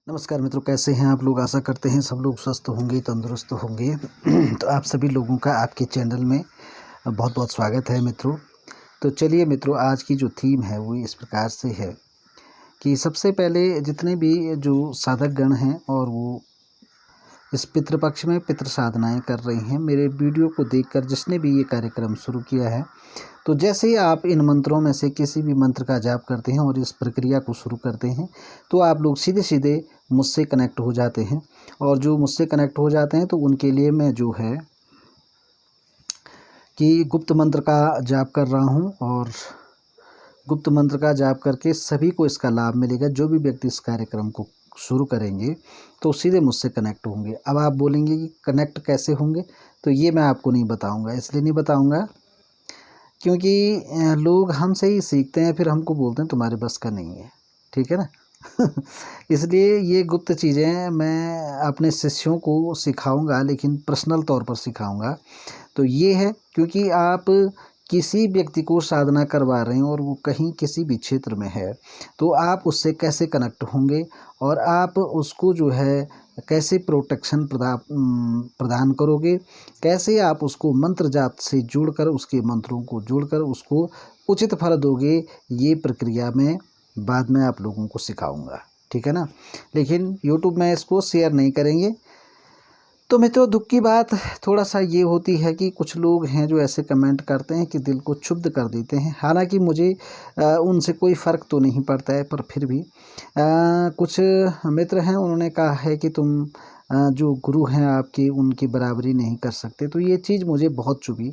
नमस्कार मित्रों, कैसे हैं आप लोग। आशा करते हैं सब लोग स्वस्थ होंगे, तंदुरुस्त होंगे। तो आप सभी लोगों का आपके चैनल में बहुत बहुत स्वागत है मित्रों। तो चलिए मित्रों, आज की जो थीम है वो इस प्रकार से है कि सबसे पहले जितने भी जो साधक गण हैं और वो इस पितृपक्ष में पितृ साधनाएँ कर रही हैं, मेरे वीडियो को देखकर जिसने भी ये कार्यक्रम शुरू किया है, तो जैसे ही आप इन मंत्रों में से किसी भी मंत्र का जाप करते हैं और इस प्रक्रिया को शुरू करते हैं, तो आप लोग सीधे सीधे मुझसे कनेक्ट हो जाते हैं। और जो मुझसे कनेक्ट हो जाते हैं तो उनके लिए मैं जो है कि गुप्त मंत्र का जाप कर रहा हूं, और गुप्त मंत्र का जाप करके सभी को इसका लाभ मिलेगा। जो भी व्यक्ति इस कार्यक्रम को शुरू करेंगे तो सीधे मुझसे कनेक्ट होंगे। अब आप बोलेंगे कि कनेक्ट कैसे होंगे, तो ये मैं आपको नहीं बताऊंगा। इसलिए नहीं बताऊंगा क्योंकि लोग हमसे ही सीखते हैं, फिर हमको बोलते हैं तुम्हारे बस का नहीं है, ठीक है ना। इसलिए ये गुप्त चीज़ें मैं अपने शिष्यों को सिखाऊंगा, लेकिन पर्सनल तौर पर सिखाऊंगा। तो ये है क्योंकि आप किसी व्यक्ति को साधना करवा रहे हैं और वो कहीं किसी भी क्षेत्र में है, तो आप उससे कैसे कनेक्ट होंगे और आप उसको जो है कैसे प्रोटेक्शन प्रदान करोगे, कैसे आप उसको मंत्र जाप से जोड़कर उसके मंत्रों को जोड़कर उसको उचित फल दोगे, ये प्रक्रिया मैं बाद में आप लोगों को सिखाऊंगा, ठीक है ना। लेकिन यूट्यूब में इसको शेयर नहीं करेंगे। तो मित्रों, दुख की बात थोड़ा सा ये होती है कि कुछ लोग हैं जो ऐसे कमेंट करते हैं कि दिल को क्षुब्ध कर देते हैं। हालांकि मुझे उनसे कोई फ़र्क तो नहीं पड़ता है, पर फिर भी कुछ मित्र हैं, उन्होंने कहा है कि तुम जो गुरु हैं आपके, उनकी बराबरी नहीं कर सकते। तो ये चीज़ मुझे बहुत चुभी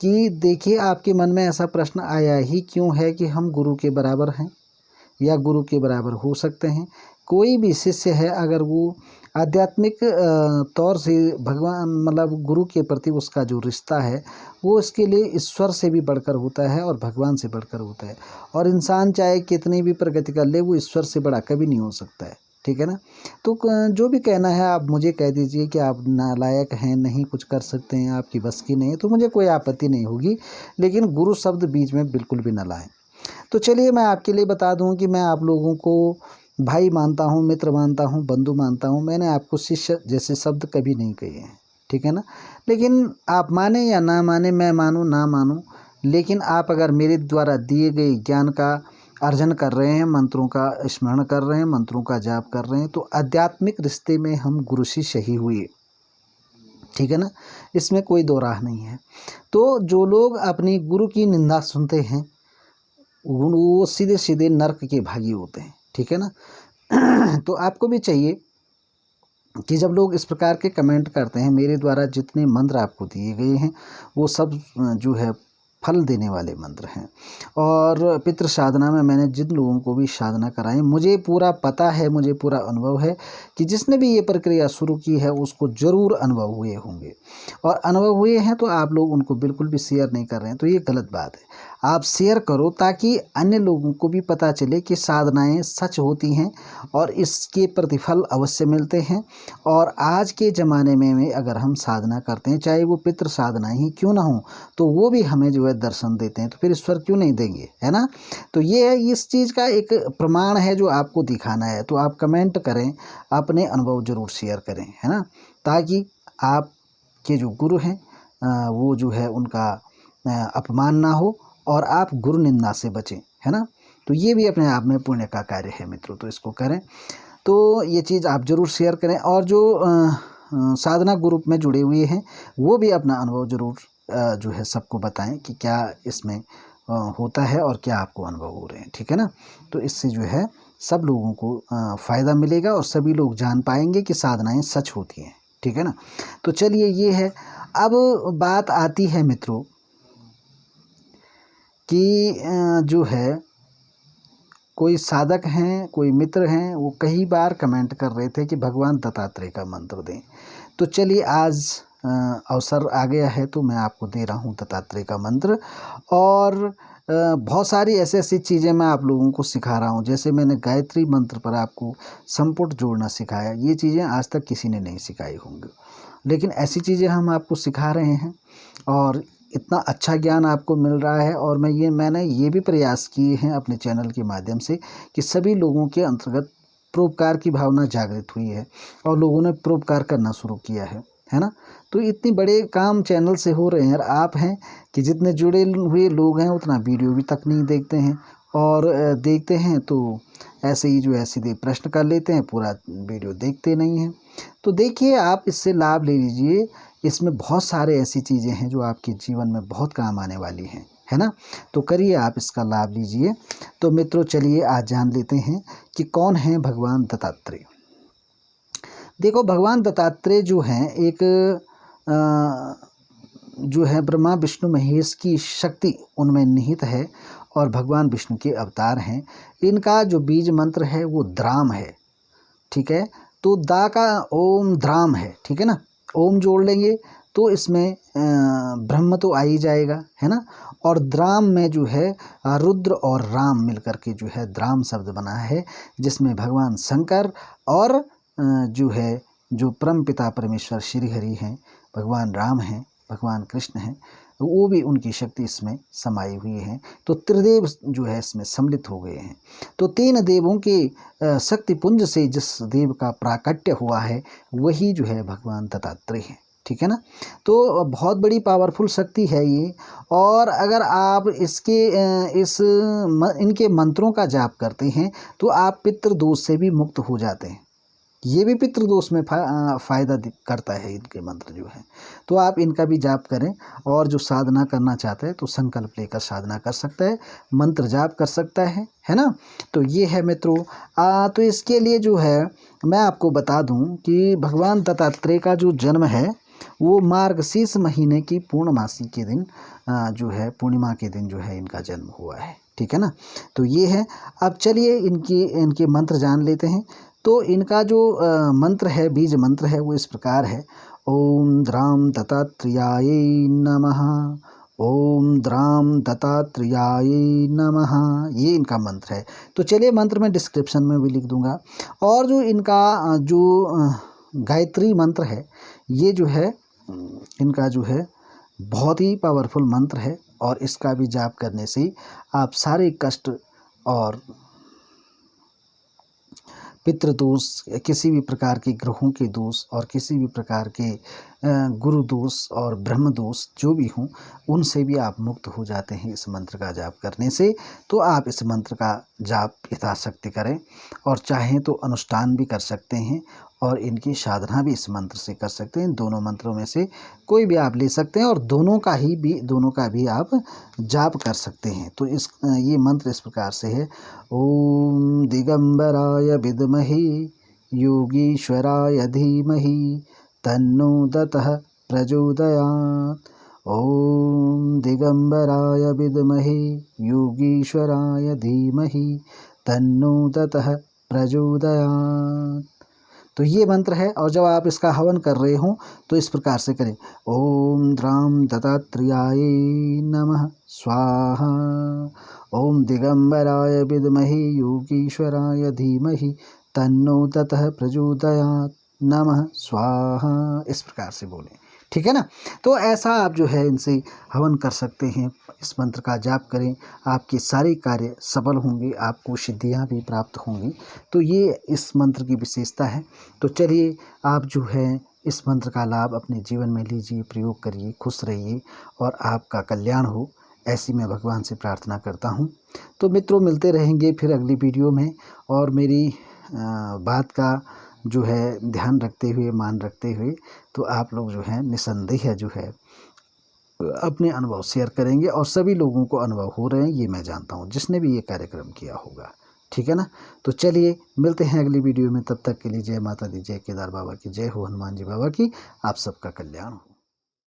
कि देखिए, आपके मन में ऐसा प्रश्न आया ही क्यों है कि हम गुरु के बराबर हैं या गुरु के बराबर हो सकते हैं। कोई भी शिष्य है, अगर वो आध्यात्मिक तौर से भगवान मतलब गुरु के प्रति उसका जो रिश्ता है वो इसके लिए ईश्वर से भी बढ़कर होता है और भगवान से बढ़कर होता है। और इंसान चाहे कितनी भी प्रगति कर ले, वो ईश्वर से बड़ा कभी नहीं हो सकता है, ठीक है ना। तो जो भी कहना है आप मुझे कह दीजिए कि आप नालायक हैं, नहीं कुछ कर सकते हैं, आपकी बस की नहीं है, तो मुझे कोई आपत्ति नहीं होगी। लेकिन गुरु शब्द बीच में बिल्कुल भी न लाएं। तो चलिए, मैं आपके लिए बता दूं कि मैं आप लोगों को भाई मानता हूं, मित्र मानता हूं, बंधु मानता हूं। मैंने आपको शिष्य जैसे शब्द कभी नहीं कहे हैं, ठीक है ना। लेकिन आप माने या ना माने, मैं मानूं ना मानूं, लेकिन आप अगर मेरे द्वारा दिए गए ज्ञान का अर्जन कर रहे हैं, मंत्रों का स्मरण कर रहे हैं, मंत्रों का जाप कर रहे हैं, तो आध्यात्मिक रिश्ते में हम गुरु शिष्य ही हुए, ठीक है ना। इसमें कोई दो राह नहीं है। तो जो लोग अपनी गुरु की निंदा सुनते हैं वो सीधे सीधे नर्क के भागी होते हैं, ठीक है ना। तो आपको भी चाहिए कि जब लोग इस प्रकार के कमेंट करते हैं, मेरे द्वारा जितने मंत्र आपको दिए गए हैं वो सब जो है फल देने वाले मंत्र हैं। और पितृ साधना में मैंने जिन लोगों को भी साधना कराई, मुझे पूरा पता है, मुझे पूरा अनुभव है कि जिसने भी ये प्रक्रिया शुरू की है उसको ज़रूर अनुभव हुए होंगे। और अनुभव हुए हैं तो आप लोग उनको बिल्कुल भी शेयर नहीं कर रहे हैं, तो ये गलत बात है। आप शेयर करो ताकि अन्य लोगों को भी पता चले कि साधनाएं सच होती हैं और इसके प्रतिफल अवश्य मिलते हैं। और आज के ज़माने में अगर हम साधना करते हैं, चाहे वो पितृ साधना ही क्यों ना हो, तो वो भी हमें जो है दर्शन देते हैं, तो फिर ईश्वर क्यों नहीं देंगे, है ना। तो ये है, इस चीज़ का एक प्रमाण है जो आपको दिखाना है। तो आप कमेंट करें, अपने अनुभव ज़रूर शेयर करें, है ना, ताकि आपके जो गुरु हैं वो जो है उनका अपमान ना हो और आप गुरु निंदा से बचें, है ना। तो ये भी अपने आप में पुण्य का कार्य है मित्रों, तो इसको करें। तो ये चीज़ आप ज़रूर शेयर करें। और जो साधना ग्रुप में जुड़े हुए हैं वो भी अपना अनुभव ज़रूर जो है सबको बताएं कि क्या इसमें होता है और क्या आपको अनुभव हो रहे हैं, ठीक है ना। तो इससे जो है सब लोगों को फ़ायदा मिलेगा और सभी लोग जान पाएंगे कि साधनाएं सच होती हैं, ठीक है ना। तो चलिए, ये है। अब बात आती है मित्रों कि जो है कोई साधक हैं, कोई मित्र हैं, वो कई बार कमेंट कर रहे थे कि भगवान दत्तात्रेय का मंत्र दें। तो चलिए, आज अवसर आ गया है तो मैं आपको दे रहा हूँ दत्तात्रेय का मंत्र। और बहुत सारी ऐसी ऐसी चीज़ें मैं आप लोगों को सिखा रहा हूँ। जैसे मैंने गायत्री मंत्र पर आपको संपुट जोड़ना सिखाया, ये चीज़ें आज तक किसी ने नहीं सिखाई होंगी, लेकिन ऐसी चीज़ें हम आपको सिखा रहे हैं और इतना अच्छा ज्ञान आपको मिल रहा है। और मैंने ये भी प्रयास किए हैं अपने चैनल के माध्यम से कि सभी लोगों के अंतर्गत परोपकार की भावना जागृत हुई है और लोगों ने परोपकार करना शुरू किया है ना। तो इतने बड़े काम चैनल से हो रहे हैं और आप हैं कि जितने जुड़े हुए लोग हैं उतना वीडियो भी तक नहीं देखते हैं, और देखते हैं तो ऐसे ही जो है सीधे प्रश्न कर लेते हैं, पूरा वीडियो देखते नहीं हैं। तो देखिए, आप इससे लाभ ले लीजिए। इसमें बहुत सारे ऐसी चीज़ें हैं जो आपके जीवन में बहुत काम आने वाली हैं, है ना। तो करिए, आप इसका लाभ लीजिए। तो मित्रों, चलिए आज जान लेते हैं कि कौन है भगवान दत्तात्रेय। देखो, भगवान दत्तात्रेय जो हैं एक जो है ब्रह्मा विष्णु महेश की शक्ति उनमें निहित है और भगवान विष्णु के अवतार हैं। इनका जो बीज मंत्र है वो द्राम है, ठीक है। तो दा का ओम द्राम है, ठीक है ना। ओम जोड़ लेंगे तो इसमें ब्रह्म तो आ ही जाएगा, है ना। और द्राम में जो है रुद्र और राम मिलकर के जो है द्राम शब्द बना है, जिसमें भगवान शंकर और जो है जो परम पिता परमेश्वर श्री हरि हैं, भगवान राम हैं, भगवान कृष्ण हैं, वो भी उनकी शक्ति इसमें समाई हुई है। तो त्रिदेव जो है इसमें सम्मिलित हो गए हैं। तो 3 देवों के शक्ति पुंज से जिस देव का प्राकट्य हुआ है वही जो है भगवान दत्तात्रेय है, ठीक है ना। तो बहुत बड़ी पावरफुल शक्ति है ये। और अगर आप इनके मंत्रों का जाप करते हैं तो आप पितृदोष से भी मुक्त हो जाते हैं। ये भी पितृदोष में फ़ायदा करता है इनके मंत्र जो है। तो आप इनका भी जाप करें, और जो साधना करना चाहता है तो संकल्प लेकर साधना कर सकता है, मंत्र जाप कर सकता है ना। तो ये है मित्रों। तो इसके लिए जो है मैं आपको बता दूं कि भगवान दत्तात्रेय का जो जन्म है वो मार्गशीर्ष महीने की पूर्णमासी के दिन जो है पूर्णिमा के दिन जो है इनका जन्म हुआ है, ठीक है ना। तो ये है। अब चलिए इनके मंत्र जान लेते हैं। तो इनका जो मंत्र है, बीज मंत्र है, वो इस प्रकार है। ओम द्राम दत्तात्रेयाय नमः, ओम द्राम दत्तात्रेयाय नमः, ये इनका मंत्र है। तो चलिए, मंत्र में डिस्क्रिप्शन में भी लिख दूंगा। और जो इनका जो गायत्री मंत्र है, ये जो है इनका जो है बहुत ही पावरफुल मंत्र है, और इसका भी जाप करने से आप सारे कष्ट और पितृदोष, किसी भी प्रकार के ग्रहों के दोष और किसी भी प्रकार के गुरु दोष और ब्रह्म दोष जो भी हों, उनसे भी आप मुक्त हो जाते हैं इस मंत्र का जाप करने से। तो आप इस मंत्र का जाप यथाशक्ति करें, और चाहें तो अनुष्ठान भी कर सकते हैं और इनकी साधना भी इस मंत्र से कर सकते हैं। दोनों मंत्रों में से कोई भी आप ले सकते हैं और दोनों का भी आप जाप कर सकते हैं। तो ये मंत्र इस प्रकार से है। ओम दिगंबराय विद्महे योगीश्वराय धीमहि तन्नो दत्तः प्रचोदयात्। ओम दिगंबराय विद्महे योगीश्वराय धीमहि तन्नो दत्तः प्रचोदयात्। तो ये मंत्र है। और जब आप इसका हवन कर रहे हो तो इस प्रकार से करें। ओम द्राम दत्तात्रेयाय नमः स्वाहा, ओम दिगंबराय विद्महे योगीश्वराय धीमहि तन्नो दत्तः प्रचोदयात् नमः स्वाहा, इस प्रकार से बोलें, ठीक है ना। तो ऐसा आप जो है इनसे हवन कर सकते हैं। इस मंत्र का जाप करें, आपके सारे कार्य सफल होंगे, आपको सिद्धियां भी प्राप्त होंगी। तो ये इस मंत्र की विशेषता है। तो चलिए, आप जो है इस मंत्र का लाभ अपने जीवन में लीजिए, प्रयोग करिए, खुश रहिए और आपका कल्याण हो, ऐसी मैं भगवान से प्रार्थना करता हूँ। तो मित्रों, मिलते रहेंगे फिर अगली वीडियो में, और मेरी बात का जो है ध्यान रखते हुए, मान रखते हुए, तो आप लोग जो है निसंदेह जो है अपने अनुभव शेयर करेंगे, और सभी लोगों को अनुभव हो रहे हैं ये मैं जानता हूँ, जिसने भी ये कार्यक्रम किया होगा, ठीक है ना। तो चलिए, मिलते हैं अगली वीडियो में। तब तक के लिए जय माता दी, जय केदार बाबा की जय हो, हनुमान जी बाबा की। आप सबका कल्याण हो।